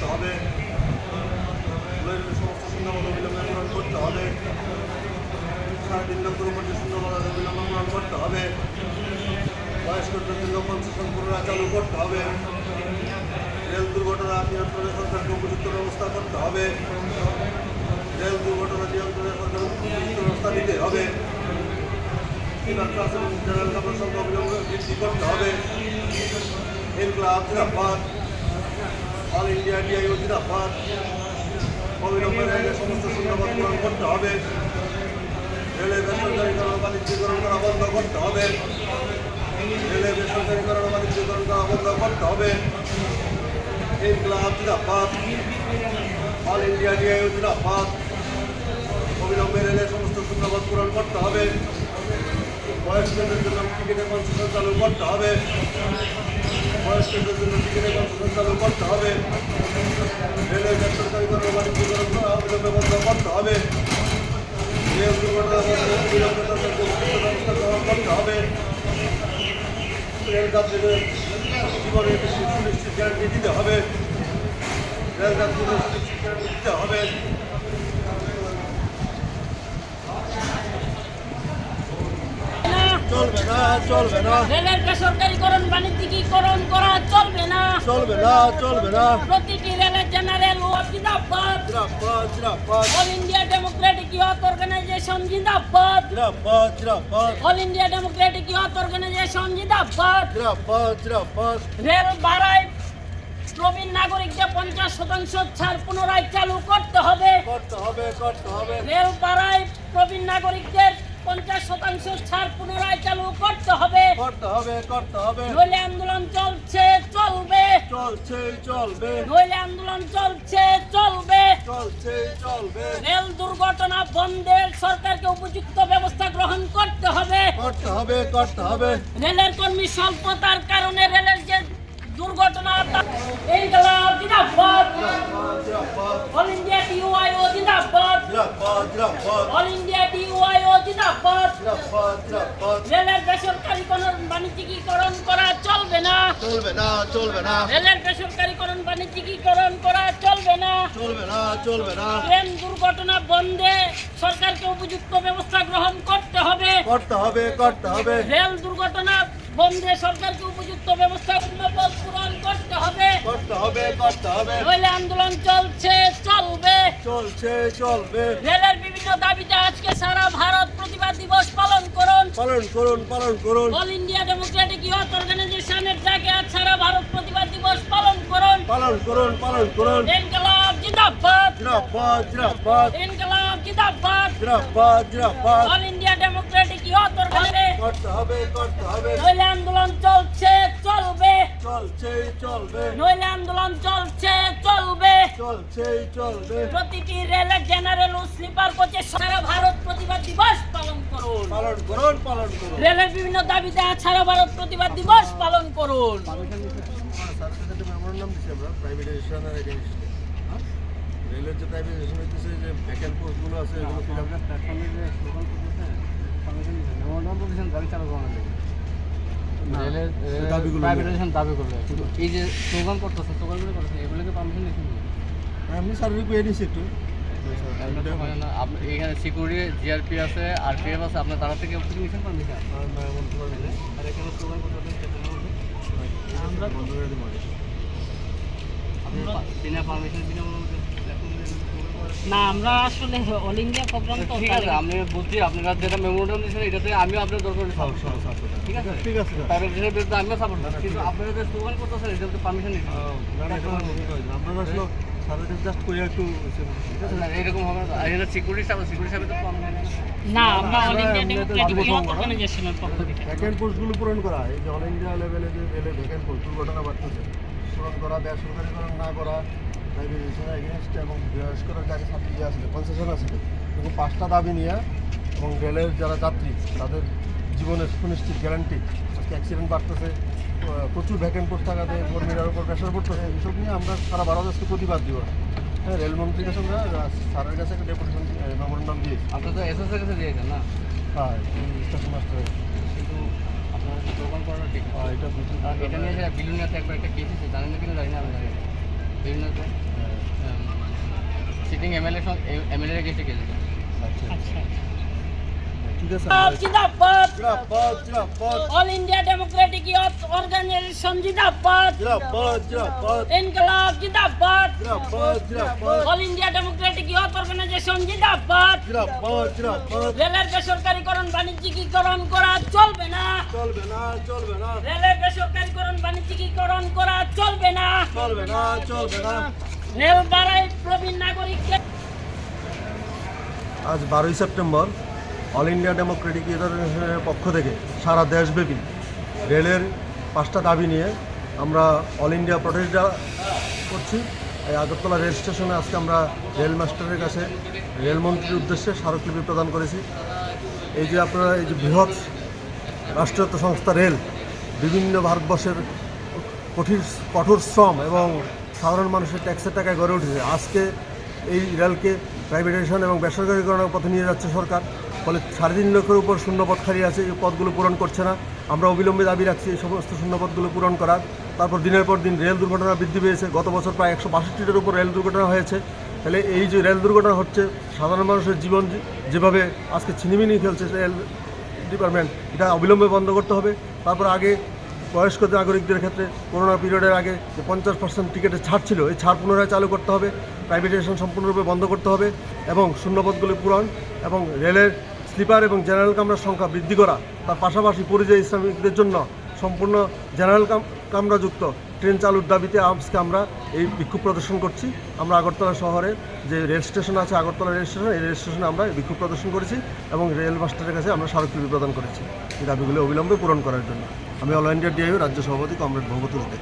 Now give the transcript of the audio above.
করতে হবে, সমস্ত শূন্যপদ অবিলম্বে পূরণ করতে হবে, 3.5 লক্ষের উপর যে শূন্যপদ অবিলম্বে পূরণ করতে হবে, বয়স্কদের জন্য কনসেশন পুনরায় চালু করতে হবে, রেল দুর্ঘটনা নিয়ন্ত্রণে সরকারকে উপযুক্ত ব্যবস্থা করতে হবে, রেল দুর্ঘটনা নিয়ন্ত্রণে সরকার উপযুক্ত ব্যবস্থা নিতে হবে, জেনারেল কাপড় সংখ্যা অবিলম্বে বৃদ্ধি করতে হবে, ইনকলাব জিন্দাবাদ, অল ইন্ডিয়া ডিআইও জিন্দাবাদ, অবিলম্বে রেলের সমস্ত শূন্যপদ পূরণ করতে হবে, রেলের বেসরকারীকরণ বাণিজ্যিকরণ করা বন্ধ করতে হবে, রেলের বেসরকারীকরণ বাণিজ্যিকরণ করা বন্ধ করতে হবে, ইনকলাব জিন্দাবাদ, অল ইন্ডিয়া ডিআইও জিন্দাবাদ, অবিলম্বে রেলের সমস্ত শূন্যপদ পূরণ করতে হবে, বয়স্কদের জন্য টিকিটের কনসেশন চালু করতে হবে, বয়স্কদের জন্য টিকিটের কনসেশন চালু করতে হবে, রেলের বেসরকারীকরণ বাণিজ্যিকরণ করা অবিলম্বে বন্ধ করতে হবে, রেল দুর্ঘটনা অবিলম্বে ব্যবস্থা গ্রহণ করতে হবে, রেল যাত্রীদের জীবনের সুনিশ্চিত গ্যারান্টি দিতে হবে, রেল যাত্রীদের সুনিশ্চিত গ্যারান্টি দিতে হবে। চলবে না, চলবে না, রেলের বেসরকারীকরণ বাণিজ্যিকীকরণ করা চলবে না, চলবে না, চলবে না, প্রতিটি রেলের জেনারেল ও জিন্দাবাদ, জিন্দাবাদ, জিন্দাবাদ, all India democratic youth organization জিন্দাবাদ, জিন্দাবাদ, জিন্দাবাদ, all India democratic youth organization জিন্দাবাদ, জিন্দাবাদ, জিন্দাবাদ, রেল বাড়ায় প্রবীণ নাগরিকদের 50% ছাড় পুনরায় চালু করতে হবে, করতে হবে, করতে হবে, রেল বাড়ায় প্রবীণ নাগরিকদের 50% ছাড় পুনরায় চালু করতে হবে, করতে হবে, করতে হবে, নইলে আন্দোলন চলছে চলবে, চলছে, চলবে, নইলে আন্দোলন চলছে চলবে, চলছে, চলবে, রেল দুর্ঘটনা বন্ধের সরকারকে উপযুক্ত ব্যবস্থা গ্রহণ করতে হবে, করতে হবে, করতে হবে, রেলের কর্মী স্বল্পতার কারণে রেলের যে দুর্ঘটনা ইনকলাব জিন্দাবাদ, জিন্দাবাদ, অল ইন্ডিয়া ডিওআইও জিন্দাবাদ, জিন্দাবাদ, জিন্দাবাদ, অল ইন্ডিয়া ডিওআইও জিন্দাবাদ, জিন্দাবাদ, জিন্দাবাদ, রেলের বেসরকারীকরণ বাণিজ্যিকীকরণ করা চলবে না, চলবে না, চলবে না, রেলের বেসরকারীকরণ বাণিজ্যিকীকরণ করা চলবে না, চলবে না, চলবে না, ট্রেন দুর্ঘটনা বন্ধে সরকারকে উপযুক্ত ব্যবস্থা গ্রহণ করতে হবে, করতে হবে, করতে হবে, রেল দুর্ঘটনা বন্ধে সরকারকে উপযুক্ত ব্যবস্থা পূরণ করতে হবে, করতে হবে, করতে হবে, নইলে আন্দোলন চলছে চলবে, চলছে, চলবে, রেলের বিভিন্ন দাবিতে আজকে সারা ভারত প্রতিবাদ দিবস পালন করুন, পালন করুন, পালন করুন, অল ইন্ডিয়া ডেমোক্রেটিক ইউথ অর্গানাইজেশনের ডাকে আজ সারা ভারত প্রতিবাদ দিবস পালন করুন, পালন করুন, পালন করুন, ইনকলাব জিন্দাবাদ, জিন্দাবাদ, জিন্দাবাদ, ইনকলাব জিন্দাবাদ, জিন্দাবাদ, জিন্দাবাদ, all India democratic youth organization, করতে হবে, করতে হবে, নইলে আন্দোলন চলছে চলবে, চলছে, চলবে, নইলে আন্দোলন চলছে চলবে, চলছে, চলবে, প্রতিটি রেলের জেনারেল ও স্লিপার কোচে সারা ভারত প্রতিবাদ দিবস পালন করুন, পালন করুন, পালন করুন। রেলের বিভিন্ন দাবিতে আজ সারা ভারত প্রতিবাদ দিবস পালন করুন। রেলের যে প্রাইভেটাইজেশন হচ্ছে যে ভ্যাকেন্ট পোস্টগুলো আছে এগুলো ফিল আপ প্ল্যাটফর্মে যে স্লোগান করতেছে মেমোরান্ডাম বলতেছেন গাড়ি চালু করানো লাগে রেলের দাবিগুলো প্রাইভেটাইজেশন দাবি করবে কিন্তু এই যে স্লোগান করতেছে স্লোগানগুলো করতেছে এগুলোকে পারমিশন দিচ্ছেন আমি স্যারের পেয়ে নিচ্ছি একটু হয় না আপনি এখানে সিকিউরিটি জিআরপি আছে আরপিএফ আছে আপনার তারা থেকে অফিসে নিচ্ছেন পারমিশন আর এখানে স্লোগান করতেছেন আমরা বিনা পারমিশন বিনা না আমরা আসলে অল ইন্ডিয়া প্রোগ্রাম তো ঠিক আছে আমি বলছি আপনারা যেটা মেমোরান্ডাম দিয়েছেন এটাতে আমিও আপনার দরকার ঠিক আছে ঠিক আছে প্রাইভেটের বিরুদ্ধে আমিও সাপোর্ট কিন্তু আপনারা যে স্লোগান করতেছেন এটাতে পারমিশন নিচ্ছেন আপনারা আসলে স্যারের জাস্ট করে একটু এরকম হবে না এখানে সিকিউরিটি সাহেব তো না আমরা অল ইন্ডিয়া ডেমোক্রেটিক ইউথ অর্গানাইজেশনের পক্ষ থেকে ভ্যাকেন্ট পোস্টগুলো পূরণ করা এই যে অল ইন্ডিয়া লেভেলে যে রেলে ভ্যাকেন্ট পোস্ট দুর্ঘটনা বাড়তেছে পূরণ করা বেসরকারিকরণ না করা প্রাইভেটাইজেশনের এগেনস্টে এবং বিশেষ করে যাকে ছাত্রী যে আসলে কনসেশন আছে এবং 5টা দাবি নিয়ে এবং রেলের যারা যাত্রী তাদের জীবনের সুনিশ্চিত গ্যারান্টি আজকে অ্যাক্সিডেন্ট বাড়তেছে প্রচুর ভ্যাকেন্ট পোস্ট থাকাতে কর্মীদের উপর প্রেশার পড়তেছে এইসব নিয়ে আমরা সারা ভারত আজকে প্রতিবাদ দিব হ্যাঁ রেলমন্ত্রীর কাছে আমরা স্যারের কাছে একটা ডেপুটেশন মেমোরান্ডাম দিয়েছি আপনার তো এসএসের কাছে দিয়েছেন না হ্যাঁ স্টেশন মাস্টারের কিন্তু আপনারা স্লোগান করানো ঠিক এটা এটা নিয়ে বিলুনিয়াতে একবার একটা কেস এসেছে জানেন না কিনা জানি না আমি জানি না। বিভিন্ন সিটিং এমএলএ এগেন্স্টে কেস দিয়েছে। আচ্ছা ঠিক আছে জিন্দাবাদ জিন্দাবাদ জিন্দাবাদ all India democratic youth organization জিন্দাবাদ জিন্দাবাদ জিন্দাবাদ ইনকলাব জিন্দাবাদ জিন্দাবাদ জিন্দাবাদ all India democratic youth organization জিন্দাবাদ জিন্দাবাদ জিন্দাবাদ রেলের বেসরকারীকরণ বাণিজ্যিকীকরণ করা চলবে না চলবে না চলবে না রেলের বেসরকারীকরণ বাণিজ্যিকীকরণ করা চলবে না চলবে না চলবে না রেল বাড়াই প্রবীণ নাগরিককে আজ 12ই সেপ্টেম্বর অল ইন্ডিয়া ডেমোক্রেটিক ইউনিয়নের পক্ষ থেকে সারা দেশব্যাপী রেলের 5টা দাবি নিয়ে আমরা অল ইন্ডিয়া প্রটেস্ট করছি। এই আগরতলা রেল স্টেশনে আজকে আমরা রেল মাস্টারের কাছে রেলমন্ত্রীর উদ্দেশ্যে স্মারকলিপি প্রদান করেছি। এই যে আপনারা এই যে বৃহৎ রাষ্ট্রায়ত্ত সংস্থা রেল বিভিন্ন ভারতবর্ষের কঠোর শ্রম এবং সাধারণ মানুষের ট্যাক্সের টাকায় গড়ে উঠেছে। আজকে এই রেলকে প্রাইভেটাইজেশন এবং বেসরকারীকরণের পথে নিয়ে যাচ্ছে সরকার, ফলে 3.5 লক্ষের উপর শূন্যপদ খালি আছে, এই পদগুলো পূরণ করছে না। আমরা অবিলম্বে দাবি রাখছি এই সমস্ত শূন্যপদগুলো পূরণ করার। তারপর দিনের পর দিন রেল দুর্ঘটনা বৃদ্ধি পেয়েছে, গত বছর প্রায় 162টার উপর রেল দুর্ঘটনা হয়েছে। তাহলে এই যে রেল দুর্ঘটনা হচ্ছে, সাধারণ মানুষের জীবন যেভাবে আজকে ছিনিমিনি খেলছে রেল ডিপার্টমেন্ট, এটা অবিলম্বে বন্ধ করতে হবে। তারপর আগে বয়স্ক নাগরিকদের ক্ষেত্রে করোনা পিরিয়ডের আগে যে 50% টিকিটের ছাড় ছিল, এই ছাড় পুনরায় চালু করতে হবে, প্রাইভেটাইজেশন সম্পূর্ণরূপে বন্ধ করতে হবে এবং শূন্যপদগুলি পূরণ এবং রেলের স্লিপার এবং জেনারেল কামরার সংখ্যা বৃদ্ধি করা, তার পাশাপাশি পরিযায়ী শ্রমিকদের জন্য সম্পূর্ণ জেনারেল কামরাযুক্ত ট্রেন চালুর দাবিতে আজকে আমরা এই বিক্ষোভ প্রদর্শন করছি। আমরা আগরতলা শহরে যে রেল স্টেশন আছে, আগরতলা রেল স্টেশন, এই রেল স্টেশনে আমরা এই বিক্ষোভ প্রদর্শন করেছি এবং রেল মাস্টারের কাছে আমরা স্মারকলিপি প্রদান করেছি এই দাবিগুলো অবিলম্বে পূরণ করার জন্য। আমি অল ইন্ডিয়া ডিআইও রাজ্য সভাপতি কমরেড ভগবত দে।